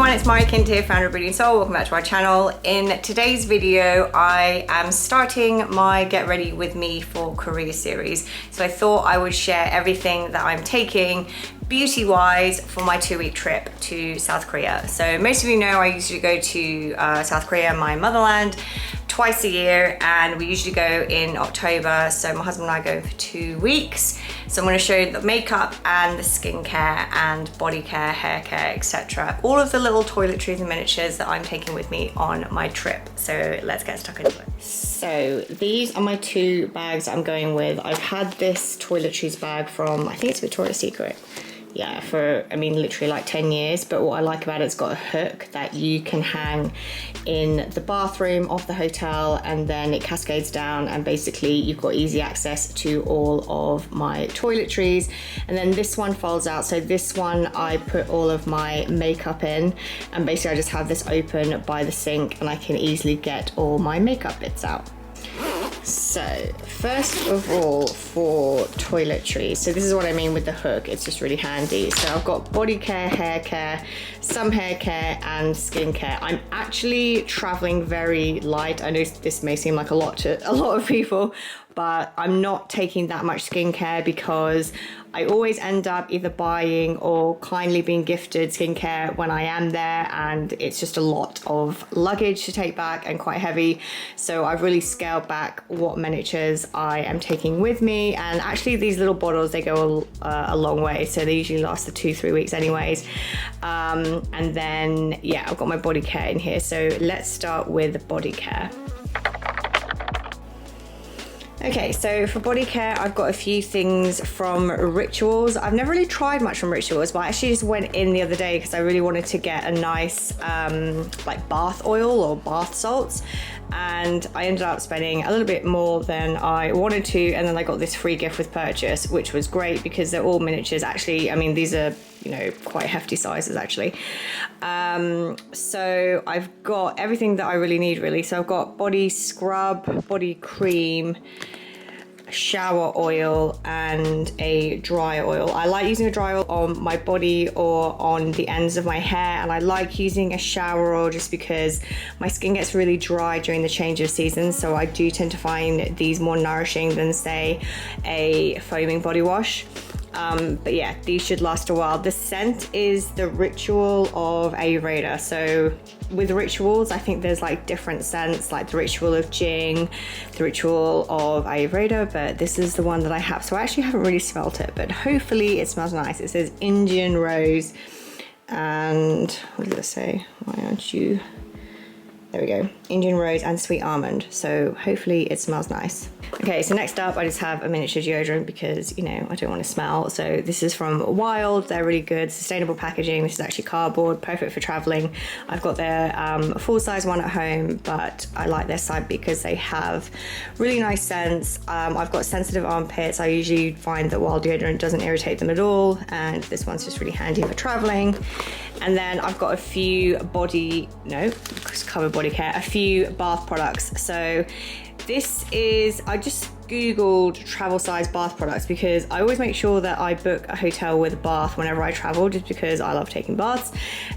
everyone, it's Maree Kinder here, founder of Breeding Seoul. Welcome back to our channel. In today's video, I am starting my Get Ready With Me for Korea series. So I thought I would share everything that I'm taking beauty-wise for my 2-week trip to South Korea. So most of you know I usually go to South Korea, my motherland, twice a year, and we usually go in October. So my husband and I go for 2 weeks. So I'm going to show you the makeup and the skincare and body care, hair care, etc. All of the little toiletries and miniatures that I'm taking with me on my trip. So let's get stuck into it. So these are my 2 bags I'm going with. I've had this toiletries bag from, I think it's Victoria's Secret. Yeah, for, I mean, literally like 10 years. But what I like about it's got a hook that you can hang in the bathroom of the hotel, and then it cascades down, and basically you've got easy access to all of my toiletries. And then this one folds out. So this one I put all of my makeup in, and basically I just have this open by the sink and I can easily get all my makeup bits out. So first of all, for toiletries, so this is what I mean with the hook, it's just really handy. So I've got body care, hair care, some hair care and skincare. I'm actually traveling very light. I know this may seem like a lot to a lot of people, but I'm not taking that much skincare because I always end up either buying or kindly being gifted skincare when I am there, and it's just a lot of luggage to take back and quite heavy. So I've really scaled back what miniatures I am taking with me, and actually these little bottles, they go a long way, so they usually last the 2-3 weeks anyways. And then yeah, I've got my body care in here. So let's start with the body care. Okay, so for body care, I've got a few things from Rituals. I've never really tried much from Rituals, but I actually just went in the other day because I really wanted to get a nice like bath oil or bath salts. And I ended up spending a little bit more than I wanted to, and then I got this free gift with purchase, which was great because they're all miniatures. Actually, I mean, these are, you know, quite hefty sizes actually. So I've got everything that I really need really. So I've got body scrub, body cream, shower oil and a dry oil. I like using a dry oil on my body or on the ends of my hair, and I like using a shower oil just because my skin gets really dry during the change of seasons, so I do tend to find these more nourishing than say a foaming body wash. But yeah, these should last a while. The scent is the Ritual of Ayurveda. So with Rituals, I think there's like different scents, like the Ritual of Jing, the Ritual of Ayurveda, but this is the one that I have. So I actually haven't really smelt it, but hopefully it smells nice. It says Indian Rose, and what does it say? Why aren't you? There we go, Indian Rose and Sweet Almond. So hopefully it smells nice. Okay, so next up I just have a miniature deodorant because, you know, I don't want to smell. So this is from Wild. They're really good, sustainable packaging. This is actually cardboard, perfect for traveling. I've got their full-size one at home, but I like their side because they have really nice scents. I've got sensitive armpits. I usually find that Wild deodorant doesn't irritate them at all, and this one's just really handy for traveling. And then I've got a few cover body care, a few bath products. So this is, I just Googled travel size bath products because I always make sure that I book a hotel with a bath whenever I travel, just because I love taking baths.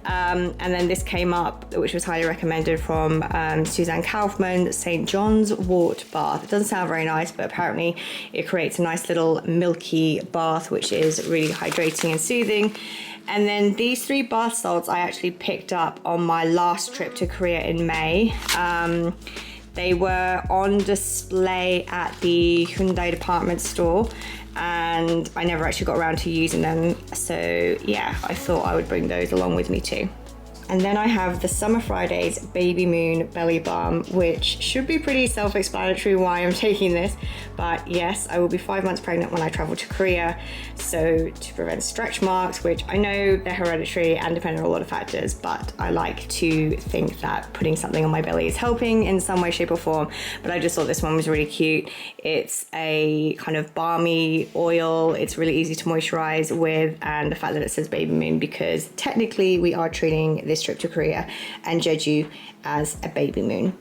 And then this came up, which was highly recommended from Suzanne Kaufman, St. John's Wort bath. It doesn't sound very nice, but apparently it creates a nice little milky bath, which is really hydrating and soothing. And then these 3 bath salts I actually picked up on my last trip to Korea in May. They were on display at the Hyundai department store, and I never actually got around to using them. So yeah, I thought I would bring those along with me too. And then I have the Summer Fridays Baby Moon Belly Balm, which should be pretty self-explanatory why I'm taking this. But yes, I will be 5 months pregnant when I travel to Korea. So to prevent stretch marks, which I know they're hereditary and depend on a lot of factors, but I like to think that putting something on my belly is helping in some way, shape or form. But I just thought this one was really cute. It's a kind of balmy oil. It's really easy to moisturize with, and the fact that it says Baby Moon, because technically we are treating this trip to Korea and Jeju as a baby moon.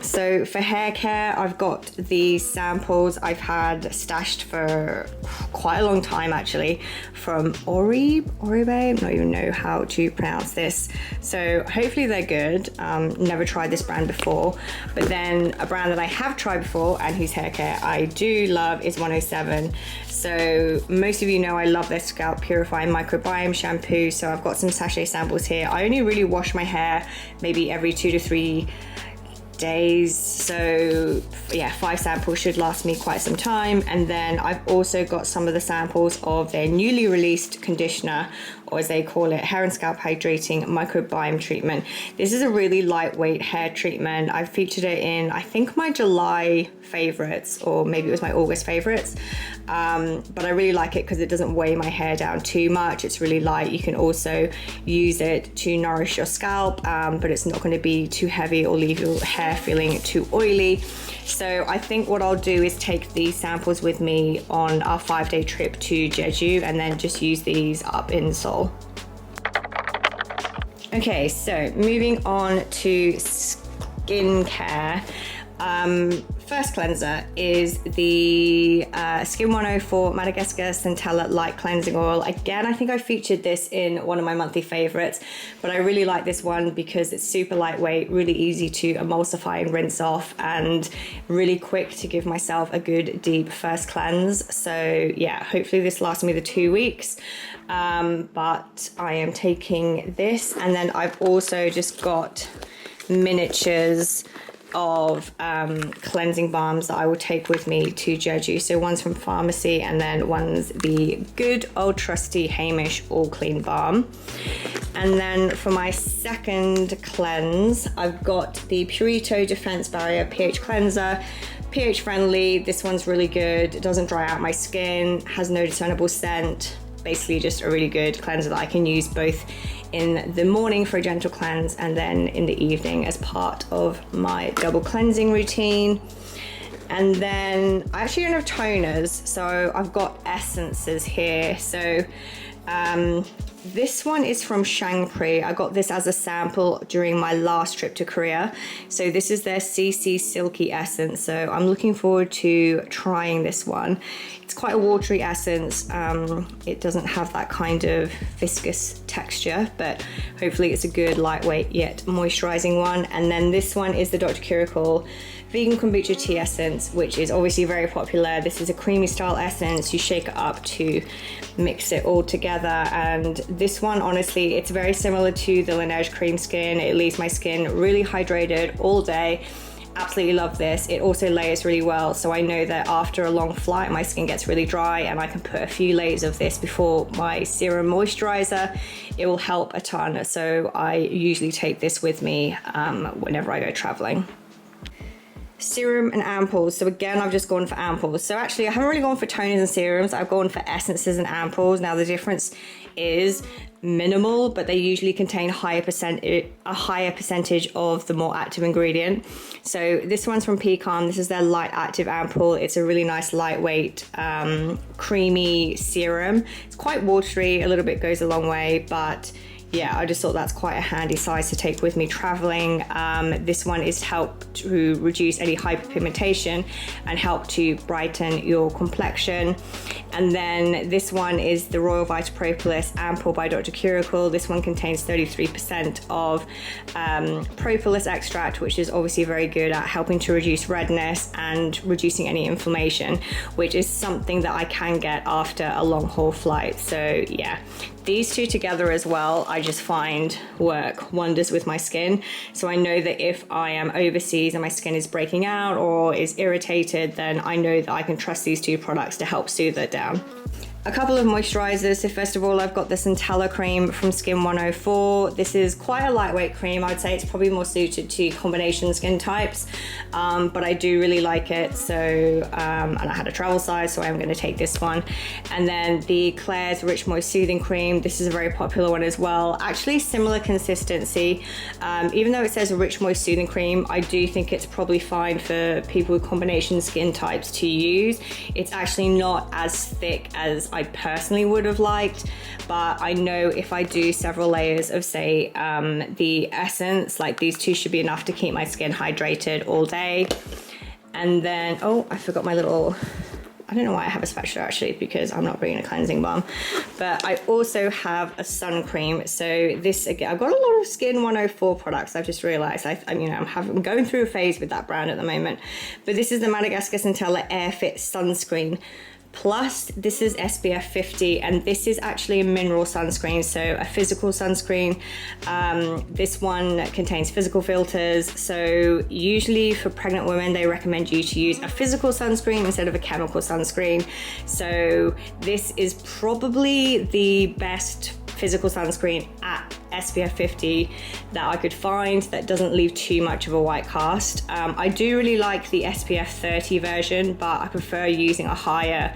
So for hair care, I've got these samples I've had stashed for quite a long time actually, from Oribe, I don't even know how to pronounce this. So hopefully they're good. Never tried this brand before, but then a brand that I have tried before and whose hair care I do love is 107. So most of you know I love their scalp purifying microbiome shampoo. So I've got some sachet samples here. I only really wash my hair maybe every 2 to 3 days, so yeah, 5 samples should last me quite some time. And then I've also got some of the samples of their newly released conditioner, or as they call it, hair and scalp hydrating microbiome treatment. This is a really lightweight hair treatment. I've featured it in, I think, my July favorites, or maybe it was my August favorites, but I really like it because it doesn't weigh my hair down too much. It's really light. You can also use it to nourish your scalp, but it's not going to be too heavy or leave your hair feeling too oily. So I think what I'll do is take these samples with me on our 5-day trip to Jeju and then just use these up in Seoul. Okay, so moving on to skincare. First cleanser is the Skin 104 Madagascar Centella Light Cleansing Oil. Again, I think I featured this in one of my monthly favorites, but I really like this one because it's super lightweight, really easy to emulsify and rinse off, and really quick to give myself a good deep first cleanse. So yeah, hopefully this lasts me the 2 weeks. But I am taking this, and then I've also just got miniatures of cleansing balms that I will take with me to Jeju. So one's from pharmacy, and then one's the good old trusty Hamish All Clean Balm. And then for my second cleanse, I've got the Purito Defense Barrier pH Cleanser. pH friendly, this one's really good. It doesn't dry out my skin, has no discernible scent. Basically just a really good cleanser that I can use both in the morning for a gentle cleanse and then in the evening as part of my double cleansing routine. And then I actually don't have toners, so I've got essences here. So this one is from Shangpri. I got this as a sample during my last trip to Korea. So this is their CC Silky Essence. So I'm looking forward to trying this one. It's quite a watery essence. It doesn't have that kind of viscous texture, but hopefully it's a good lightweight yet moisturizing one. And then this one is the Dr. Curator Vegan Kombucha Tea Essence, which is obviously very popular. This is a creamy style essence. You shake it up to mix it all together. And this one, honestly, it's very similar to the Laneige Cream Skin. It leaves my skin really hydrated all day. Absolutely love this. It also layers really well, so I know that after a long flight my skin gets really dry and I can put a few layers of this before my serum moisturizer. It will help a ton, so I usually take this with me whenever I go traveling. Serum and ampoules. So again, I've just gone for ampoules. So actually I haven't really gone for toners and serums. I've gone for essences and ampoules. Now the difference is minimal, but they usually contain a higher percentage of the more active ingredient. So this one's from Pecan. This is their light active ampoule. It's a really nice lightweight creamy serum. It's quite watery, a little bit goes a long way, but yeah, I just thought that's quite a handy size to take with me traveling. This one is to help to reduce any hyperpigmentation and help to brighten your complexion. And then this one is the Royal Vita Propolis Ampoule by Dr. Curator. This one contains 33% of propolis extract, which is obviously very good at helping to reduce redness and reducing any inflammation, which is something that I can get after a long haul flight. So yeah, these two together as well, I just find work wonders with my skin. So I know that if I am overseas and my skin is breaking out or is irritated, then I know that I can trust these two products to help soothe it down. A couple of moisturizers. So first of all, I've got the Centella cream from Skin 104. This is quite a lightweight cream. I'd say it's probably more suited to combination skin types, but I do really like it. So, and I had a travel size, so I'm going to take this one. And then the Klairs Rich Moist Soothing Cream. This is a very popular one as well. Actually, similar consistency. Even though it says Rich Moist Soothing Cream, I do think it's probably fine for people with combination skin types to use. It's actually not as thick as I personally would have liked, but I know if I do several layers of, say, the essence, like these two should be enough to keep my skin hydrated all day. And then, oh, I forgot my little, I don't know why I have a spatula actually, because I'm not bringing a cleansing balm. But I also have a sun cream. So this, again, I've got a lot of Skin 104 products. I've just realized I'm going through a phase with that brand at the moment. But this is the Madagascar Centella Air Fit Sunscreen Plus. This is SPF 50, and this is actually a mineral sunscreen, so a physical sunscreen. This one contains physical filters, so usually for pregnant women they recommend you to use a physical sunscreen instead of a chemical sunscreen. So this is probably the best physical sunscreen at SPF 50 that I could find that doesn't leave too much of a white cast. I do really like the SPF 30 version, but I prefer using a higher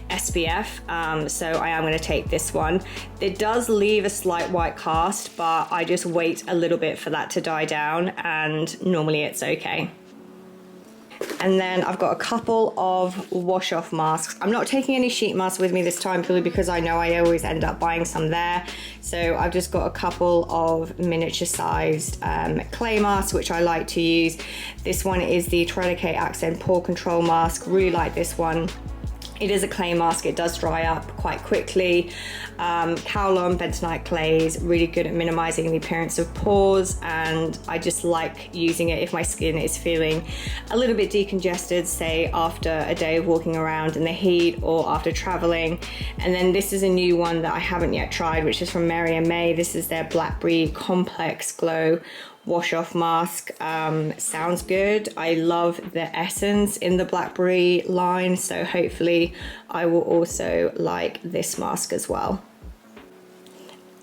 SPF, so I am going to take this one. It does leave a slight white cast, but I just wait a little bit for that to die down, and normally it's okay. And then I've got a couple of wash off masks. I'm not taking any sheet masks with me this time, purely because I know I always end up buying some there. So I've just got a couple of miniature sized clay masks, which I like to use. This one is the Toiletries Accent Pore Control Mask. Really like this one. It is a clay mask, it does dry up quite quickly. Kaolin bentonite clays, really good at minimizing the appearance of pores, and I just like using it if my skin is feeling a little bit decongested, say after a day of walking around in the heat or after traveling. And then this is a new one that I haven't yet tried, which is from Maree. This is their Blackberry Complex Glow wash off mask. Sounds good. I love the essence in the Blackberry line, so hopefully I will also like this mask as well.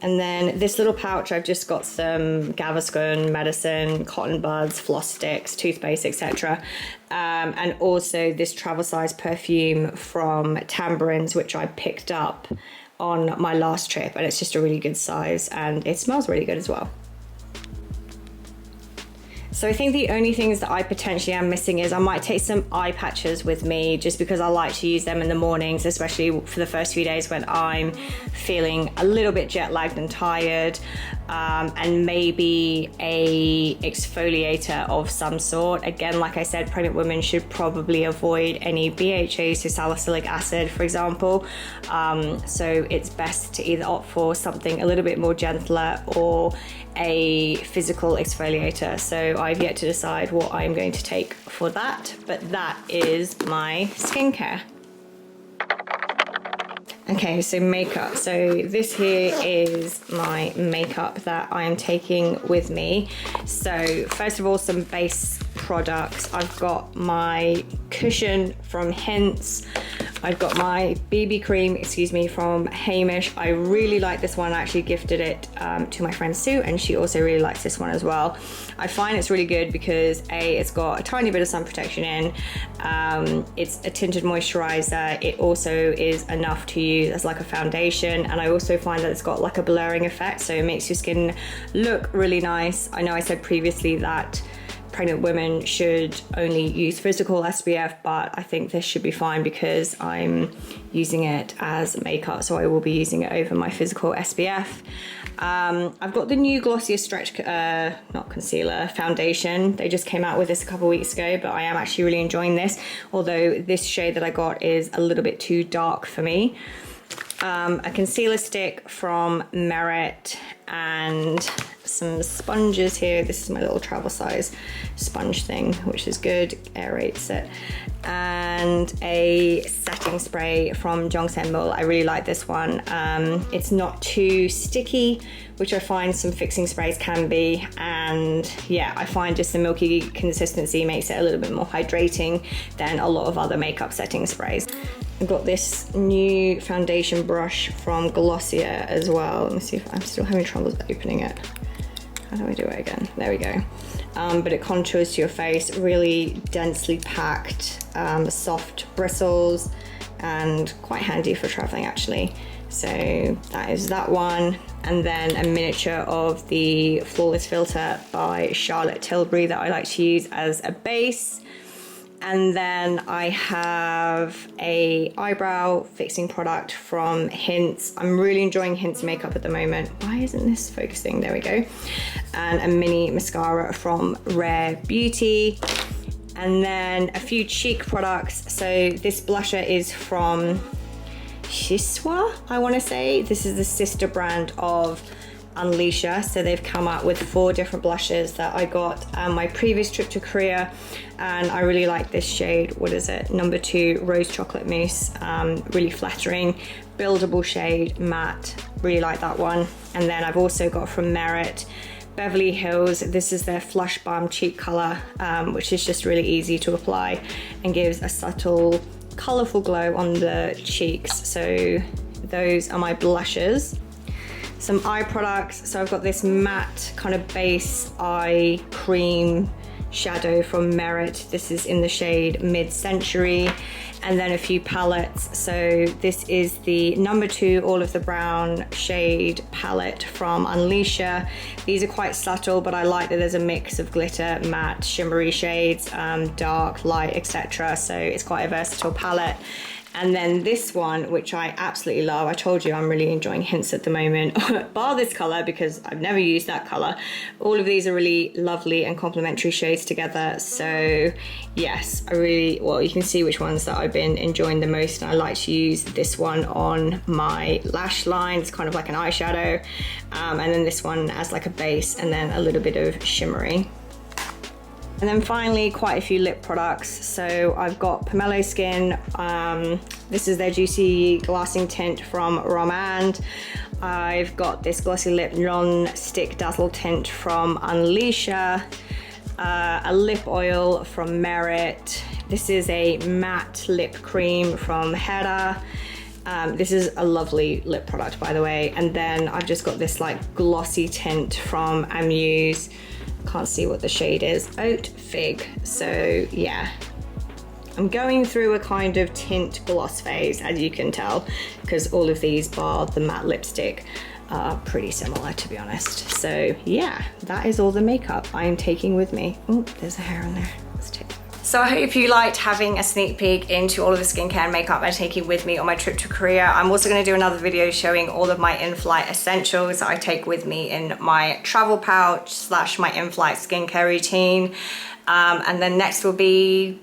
And then this little pouch, I've just got some Gaviscon medicine, cotton buds, floss sticks, toothpaste, etc. And also this travel size perfume from Tambourines, which I picked up on my last trip, and it's just a really good size and it smells really good as well. So I think the only things that I potentially am missing is I might take some eye patches with me, just because I like to use them in the mornings, especially for the first few days when I'm feeling a little bit jet lagged and tired, and maybe a exfoliator of some sort. Again, like I said, pregnant women should probably avoid any BHA, so salicylic acid, for example. So it's best to either opt for something a little bit more gentler or a physical exfoliator. So I've yet to decide what I'm going to take for that, but that is my skincare. Okay, so makeup. So this here is my makeup that I'm taking with me. So first of all, some base products. I've got my cushion from Hints. I've got my BB cream, from Hamish. I really like this one. I actually gifted it to my friend Sue, and she also really likes this one as well. I find it's really good because it's got a tiny bit of sun protection in. It's a tinted moisturizer. It also is enough to use as like a foundation, and I also find that it's got like a blurring effect, so it makes your skin look really nice. I know I said previously that pregnant women should only use physical SPF, but I think this should be fine because I'm using it as makeup, so I will be using it over my physical SPF. I've got the new Glossier Stretch, not concealer, foundation. They just came out with this a couple weeks ago, but I am actually really enjoying this, although this shade that I got is a little bit too dark for me. A concealer stick from Merit, and some sponges here. This is my little travel size sponge thing, which is good, aerates it. And a setting spray from Jongsenmul. I really like this one. It's not too sticky, which I find some fixing sprays can be, and yeah, I find just the milky consistency makes it a little bit more hydrating than a lot of other makeup setting sprays. I've got this new foundation brush from Glossier as well. Let me see if I'm still having trouble opening it. How do I do it again? There we go. But it contours to your face, really densely packed, soft bristles, and quite handy for traveling actually. So that is that one. And then a miniature of the Flawless Filter by Charlotte Tilbury that I like to use as a base. And then I have a eyebrow fixing product from Hints. I'm really enjoying Hints makeup at the moment. Why isn't this focusing? There we go. And a mini mascara from Rare Beauty. And then a few cheek products. So this blusher is from Shiswa, I want to say. This is the sister brand of Unleasher. So they've come out with 4 different blushes that I got on my previous trip to Korea, and I really like this shade. What is it? Number 2 Rose Chocolate Mousse. Really flattering, buildable shade, matte. Really like that one. And then I've also got from Merit Beverly Hills. This is their Flush Balm Cheek Color, which is just really easy to apply and gives a subtle, colorful glow on the cheeks. So those are my blushes. Some eye products. So I've got this matte kind of base eye cream shadow from Merit. This is in the shade Mid-Century. And then a few palettes. So this is the number 2 All of the Brown shade palette from Unleasher. These are quite subtle, but I like that there's a mix of glitter, matte, shimmery shades, dark, light, etc. So it's quite a versatile palette. And then this one, which I absolutely love. I told you I'm really enjoying Hints at the moment, bar this color because I've never used that color. All of these are really lovely and complementary shades together. So yes, I really, well, you can see which ones that I've been enjoying the most. And I like to use this one on my lash line. It's kind of like an eyeshadow. And then this one as like a base, and then a little bit of shimmery. And then finally, quite a few lip products. So I've got Pomelo Skin. This is their Juicy Glassing Tint from Romand. I've got this Glossy Lip Non-Stick Dazzle Tint from Unleasher. A lip oil from Merit. This is a matte lip cream from Hera. This is a lovely lip product, by the way. And then I've just got this like glossy tint from Amuse. Can't see what the shade is. Oat Fig. So yeah, I'm going through a kind of tint gloss phase, as you can tell, because all of these, bar the matte lipstick, are pretty similar, to be honest. So yeah, that is all the makeup I'm taking with me. Oh, there's a hair on there. Let's take it. So I hope you liked having a sneak peek into all of the skincare and makeup I'm taking with me on my trip to Korea. I'm also going to do another video showing all of my in-flight essentials that I take with me in my travel pouch / my in-flight skincare routine. And then next will be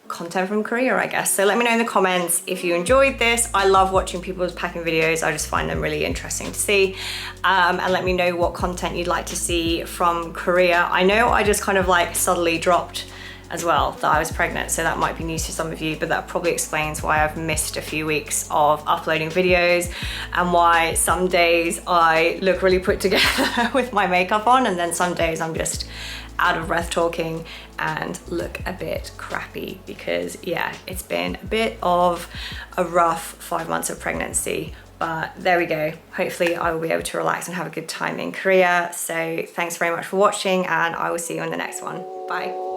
content from Korea, I guess. So let me know in the comments if you enjoyed this. I love watching people's packing videos. I just find them really interesting to see. And let me know what content you'd like to see from Korea. I know I just kind of like subtly dropped as well that I was pregnant, so that might be news to some of you, but that probably explains why I've missed a few weeks of uploading videos and why some days I look really put together with my makeup on, and then some days I'm just out of breath talking and look a bit crappy, because yeah, it's been a bit of a rough 5 months of pregnancy. But there we go. Hopefully I will be able to relax and have a good time in Korea. So thanks very much for watching, and I will see you in the next one. Bye.